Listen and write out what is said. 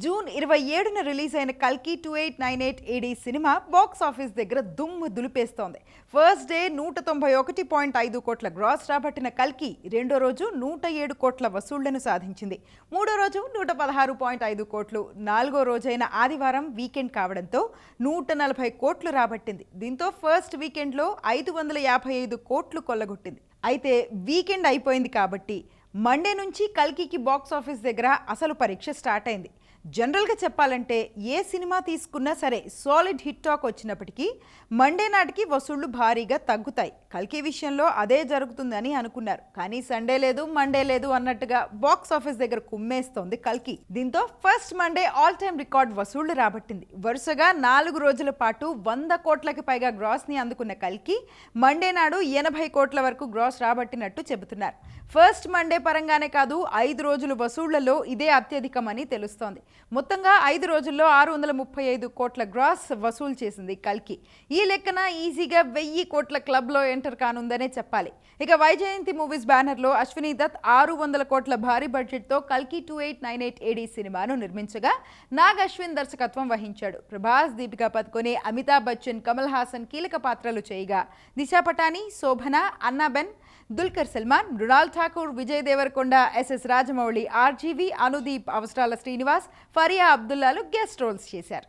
June 27న release అయిన కల్కి 2898 ఏడీ cinema box office దగ్గర దుమ్ము దులిపేస్తోంది. ఫస్ట్ డే 191.5 కోట్ల గ్రాస్ రాబట్టిన కల్కి రెండో రోజు 107 కోట్ల వసూళ్లను సాధించింది. మూడో రోజు 116.5 కోట్లు, నాలుగో రోజైన ఆదివారం వీకెండ్ కావడంతో 140 కోట్లు రాబట్టింది. దీంతో ఫస్ట్ వీకెండ్లో 555 కోట్లు కొల్లగొట్టింది. అయితే వీకెండ్ అయిపోయింది కాబట్టి మండే నుంచి కల్కికి బాక్స్ ఆఫీస్ దగ్గర అసలు పరీక్ష స్టార్ట్ అయింది. జనరల్గా చెప్పాలంటే ఏ సినిమా తీసుకున్నా సరే సాలిడ్ హిట్ టాక్ వచ్చినప్పటికీ మండే నాటికి వసూళ్లు భారీగా తగ్గుతాయి. కల్కి విషయంలో అదే జరుగుతుందని అనుకున్నారు. కానీ సండే లేదు, మండే లేదు అన్నట్టుగా బాక్స్ ఆఫీస్ దగ్గర కుమ్మేస్తోంది కల్కి. దీంతో first Monday all time record వసూళ్లు రాబట్టింది. వరుసగా 4 రోజుల పాటు 100 కోట్లకి పైగా గ్రాస్ ని అందుకున్న కల్కి మండే నాడు 80 కోట్ల వరకు గ్రాస్ రాబట్టినట్టు చెబుతున్నారు. ఫస్ట్ మండే పరంగానే కాదు, 5 రోజుల వసూళ్లలో ఇదే అత్యధికమని తెలుస్తోంది. మొత్తంగా 5 రోజుల్లో 635 కోట్ల గ్రాస్ వసూలు చేసింది కల్కి. ఈ లెక్కన ఈజీగా 1000 కోట్ల క్లబ్లో ఎంటర్ కానుందనే చెప్పాలి. ఇక వైజయంతి మూవీస్ బ్యానర్లో అశ్విని దత్ 600 కోట్ల భారీ బడ్జెట్తో కల్కి 2898 ఏడీ సినిమాను నిర్మించగా నాగ్ అశ్విన్ దర్శకత్వం వహించాడు. ప్రభాస్, దీపికా పదుకొనే, అమితాబ్ బచ్చన్, కమల్ హాసన్ కీలక పాత్రలు చేయగా దిశా పటాని, శోభన, అన్నాబెన్, దుల్కర్ సల్మాన్, మృణాల్ ఠాకూర్, విజయ్ దేవరకొండ, ఎస్ఎస్ రాజమౌళి, ఆర్జీవి, అనుదీప్, అవసరాల శ్రీనివాస్, ఫరియా అబ్దుల్లాలు గెస్ట్ రోల్స్ చేశారు.